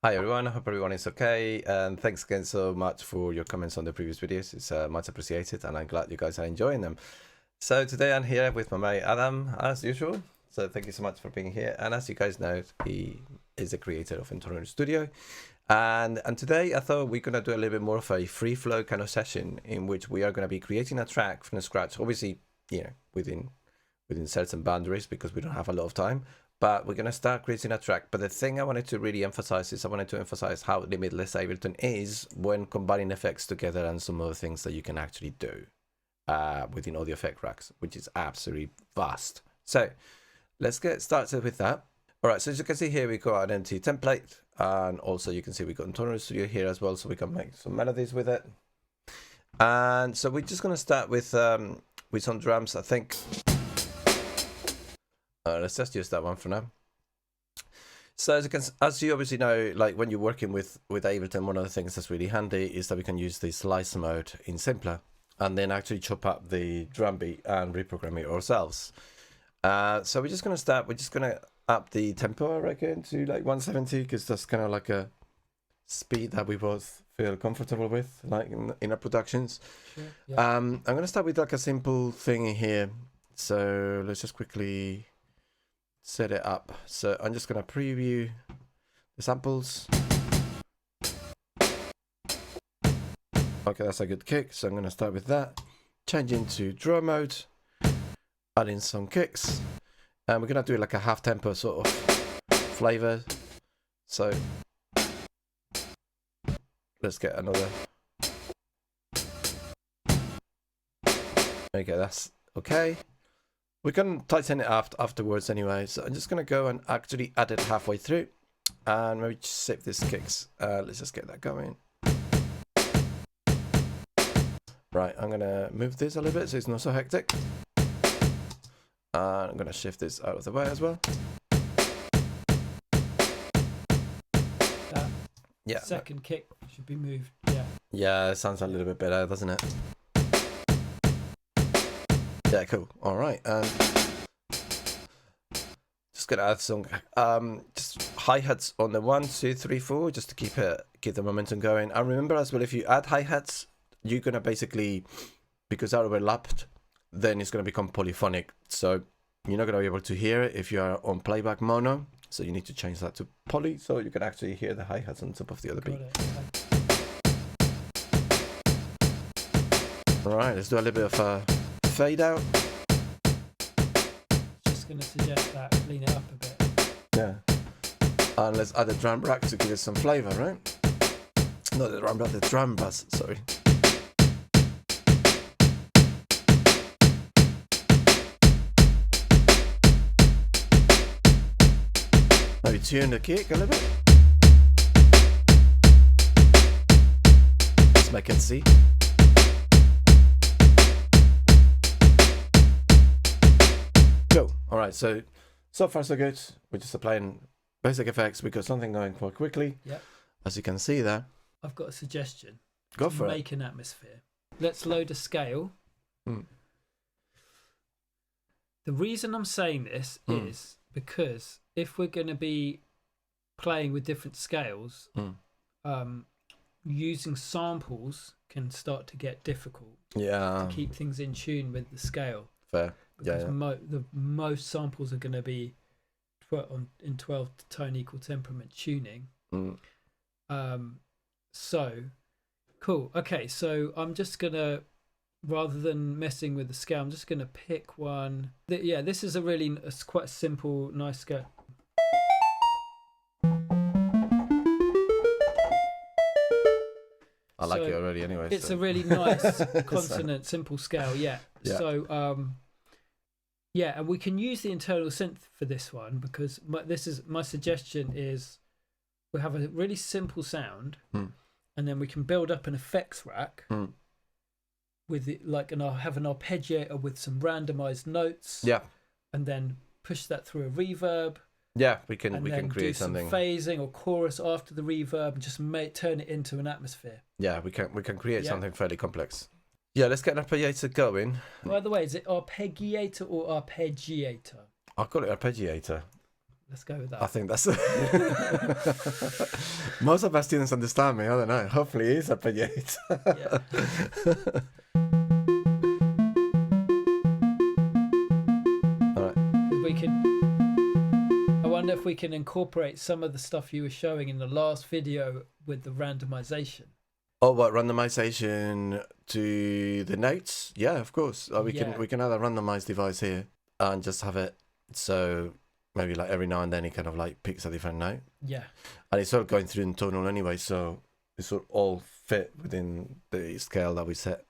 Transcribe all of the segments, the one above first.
Hi everyone, I hope everyone is okay, and thanks again so much for your comments on the previous videos. It's much appreciated, and I'm glad you guys are enjoying them. So today I'm here with my mate Adam, as usual. So thank you so much for being here. And as you guys know, he is the creator of Hektagon Studio. And today I thought we're gonna do a little bit more of a free flow kind of session in which we are gonna be creating a track from scratch. Obviously, you know, within certain boundaries because we don't have a lot of time. But we're going to start creating a track. But the thing I wanted to really emphasize is I wanted to emphasize how limitless Ableton is when combining effects together and some of the things that you can actually do within audio effect racks, which is absolutely vast. So let's get started with that. All right, so as you can see here, we've got an empty template. And also you can see we've got Hektagon Studio here as well, so we can make some melodies with it. And so we're just going to start with some drums, I think. Let's just use that one for now. So as you obviously know, like when you're working with Ableton, one of the things that's really handy is that we can use the slicer mode in Simpler and then actually chop up the drum beat and reprogram it ourselves. So we're just going to start. We're just going to up the tempo, I reckon, to like 170 because that's kind of like a speed that we both feel comfortable with, like in our productions. Sure, yeah. I'm going to start with like a simple thing in here. So let's just quickly set it up. So I'm just going to preview the samples. Okay, that's a good kick. So I'm going to start with that. Change into draw mode. Add in some kicks. And we're going to do like a half tempo sort of flavor. So let's get another. Okay, that's okay. We can tighten it up afterwards anyway, so I'm just going to go and actually add it halfway through. And maybe just save this kicks. Let's just get that going. Right, I'm going to move this a little bit so it's not so hectic. And I'm going to shift this out of the way as well. That second kick should be moved, yeah. Yeah, it sounds a little bit better, doesn't it? Yeah, cool. All right, and just gonna add some just hi-hats on the 1, 2, 3, 4, just to keep the momentum going. And remember as well, if you add hi-hats, you're gonna basically, because they're overlapped, then it's gonna become polyphonic. So you're not gonna be able to hear it if you are on playback mono. So you need to change that to poly, so you can actually hear the hi-hats on top of the other beat. All right, let's do a little bit of a fade out. Just going to suggest that, clean it up a bit. Yeah. And let's add a drum rack to give it some flavor, right? Not the drum rack, the drum bass, sorry. Maybe tune the kick a little bit. Let's make it see. Cool. All right, so far so good. We're just applying basic effects. We got something going quite quickly. Yep. As you can see there. I've got a suggestion. Go for it. Make an atmosphere. Let's load a scale. The reason I'm saying this is because if we're going to be playing with different scales, using samples can start to get difficult. Yeah. To keep things in tune with the scale. Fair. Because the most samples are going to be in 12 tone equal temperament tuning. So cool. Okay, so I'm just gonna, rather than messing with the scale, I'm just gonna pick one. This is it's quite a simple, nice scale. I like it already anyway. It's a really nice consonant, simple scale. Yeah. So and we can use the internal synth for this one because my suggestion is we have a really simple sound, and then we can build up an effects rack with it, and I'll have an arpeggiator with some randomized notes. Yeah. And then push that through a reverb. Yeah, we can create do something. Some phasing or chorus after the reverb and just turn it into an atmosphere. Yeah, we can create something fairly complex. Yeah, let's get an arpeggiator going. By the way, is it arpeggiator or arpeggiator? I'll call it arpeggiator. Let's go with that. I think that's most of our students understand me. I don't know. Hopefully, it is arpeggiate. Yeah. All right. We can. I wonder if we can incorporate some of the stuff you were showing in the last video with the randomization. Oh, what, randomization to the notes? Yeah, of course. We can add a randomized device here and just have it so maybe like every now and then it kind of like picks a different note. Yeah. And it's all going through in tonal anyway, so it's all fit within the scale that we set.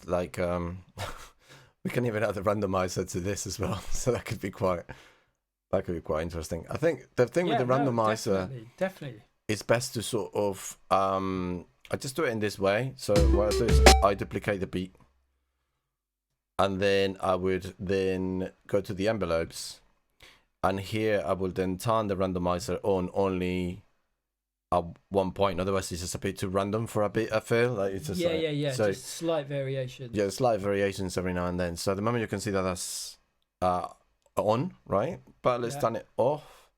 Like we can even add the randomizer to this as well, so that could be quite interesting. I think the thing with the randomizer definitely it's best to sort of I just do it in this way. So what I do is I duplicate the beat, and then I would then go to the envelopes, and here I will then turn the randomizer on only at one point. Otherwise it's just a bit too random for a bit, I feel like it's just so just slight variations. Yeah, slight variations every now and then. So at the moment you can see that that's on, right? But let's turn it off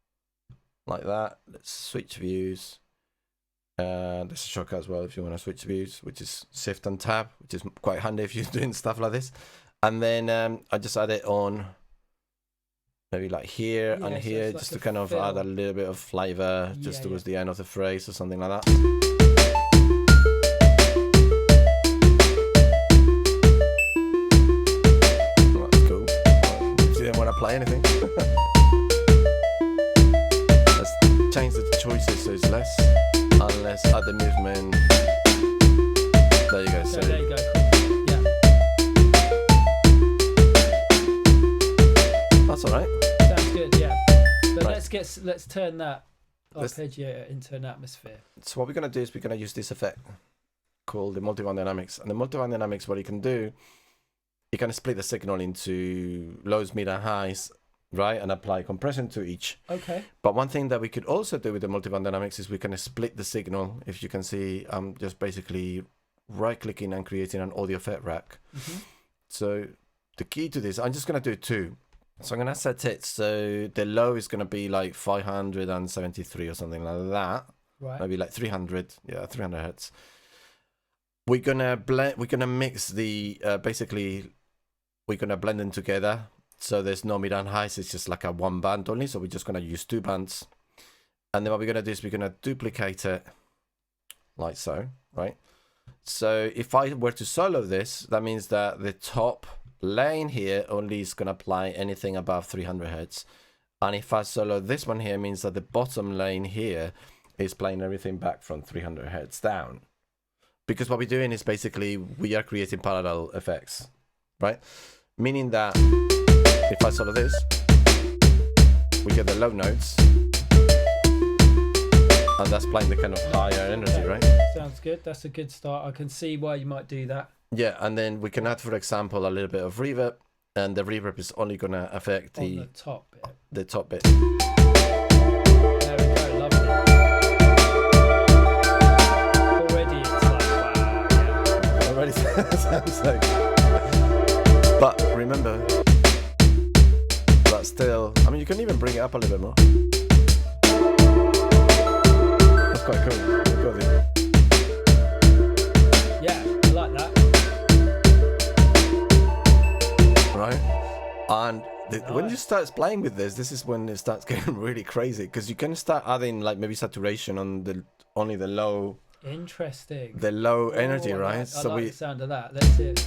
like that. Let's switch views. There's a shortcut as well if you want to switch views, which is Shift and Tab, which is quite handy if you're doing stuff like this. And then I just add it on maybe like here and here, just to kind of add a little bit of flavor just towards the end of the phrase or something like that. Oh, that's cool. If you didn't want to play anything. Let's change the choices so it's less, and let's add the movement. There you go. So there you go. That's all right. Sounds good, yeah. But let's turn that arpeggiator into an atmosphere. So what we're gonna do is we're gonna use this effect called the multiband dynamics. And the multiband dynamics, what you can do, you can split the signal into lows, mid, and highs, right? And apply compression to each. Okay. But one thing that we could also do with the multiband dynamics is we can split the signal. If you can see, I'm just basically right-clicking and creating an audio effect rack. Mm-hmm. So the key to this, I'm just gonna do two. So I'm going to set it so the low is going to be like 573 or something like that. Right. Maybe like 300. Yeah, 300 hertz. We're going to blend, we're going to mix the, basically, we're going to blend them together. So there's no mid and highs. It's just like a one band only. So we're just going to use two bands. And then what we're going to do is we're going to duplicate it like so, right? So if I were to solo this, that means that the top lane here only is going to apply anything above 300 hertz, and if I solo this one here, means that the bottom lane here is playing everything back from 300 hertz down, because what we're doing is basically we are creating parallel effects, right? Meaning that if I solo this, we get the low notes, and that's playing the kind of higher energy, right? Sounds good. That's a good start. I can see why you might do that. Yeah, and then we can add, for example, a little bit of reverb, and the reverb is only going to affect the top bit. The top bit. There we go, lovely. Already it's like, wow, yeah. Already sounds like... But remember, that's still... I mean, you can even bring it up a little bit more. That's quite cool. Yeah, I like that. Right, and when you start playing with this is when it starts getting really crazy, because you can start adding like maybe saturation on the only the low. Interesting. The low energy, right? I like the sound of that. Let's hear it.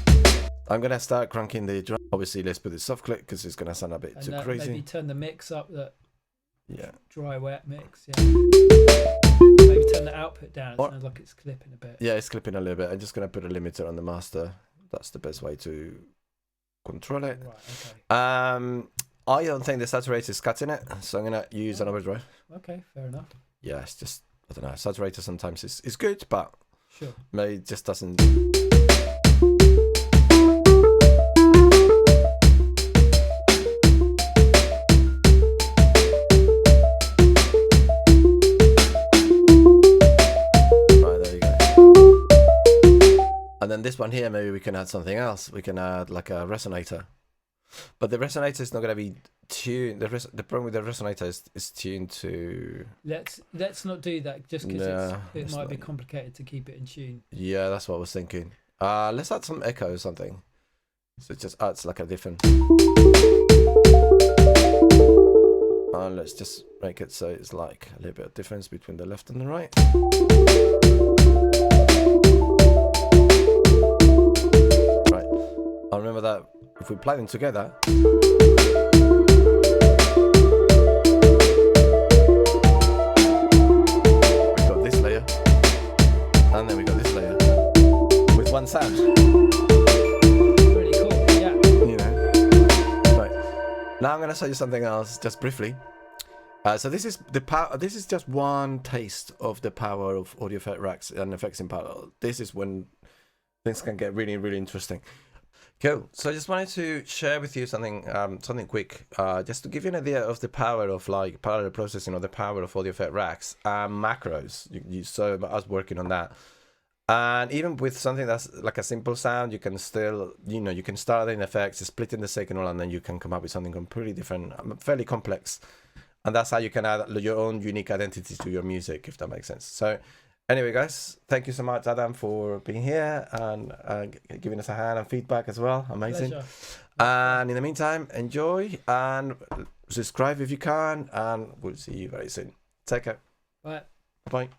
I'm gonna start cranking the drum. Obviously, let's put the soft click because it's gonna sound a bit too crazy. Maybe turn the mix up. dry wet mix. Yeah. Maybe turn the output down. It sounds like it's clipping a bit. Yeah, it's clipping a little bit. I'm just gonna put a limiter on the master. That's the best way to control it. Right. Okay. I don't think the saturator is cutting it, so I'm gonna use an overdrive. Okay, fair enough. Yeah, it's just, I don't know. Saturator sometimes is good, but sure, maybe it just doesn't. And then this one here, maybe we can add something else. We can add like a resonator. But the resonator is not going to be tuned. The problem with the resonator is tuned to... Let's not do that, just because it might be complicated to keep it in tune. Yeah, that's what I was thinking. Let's add some echo or something. So it just adds like a different... And let's just make it so it's like a little bit of difference between the left and the right. I remember that if we play them together, we've got this layer, and then we got this layer with one sound. Really cool, yeah. You know. Right. Now I'm going to show you something else, just briefly. So this is the power. This is just one taste of the power of audio effect racks and effects in parallel. This is when things can get really, really interesting. Cool. So I just wanted to share with you something quick, just to give you an idea of the power of like parallel processing or the power of audio effect racks and macros. You saw us working on that, and even with something that's like a simple sound, you can still, you can start in effects, split in the signal, and then you can come up with something completely different, fairly complex, and that's how you can add your own unique identity to your music, if that makes sense. So. Anyway, guys, thank you so much, Adam, for being here and giving us a hand and feedback as well. Amazing. Pleasure. And in the meantime, enjoy and subscribe if you can, and we'll see you very soon. Take care. Bye. Bye.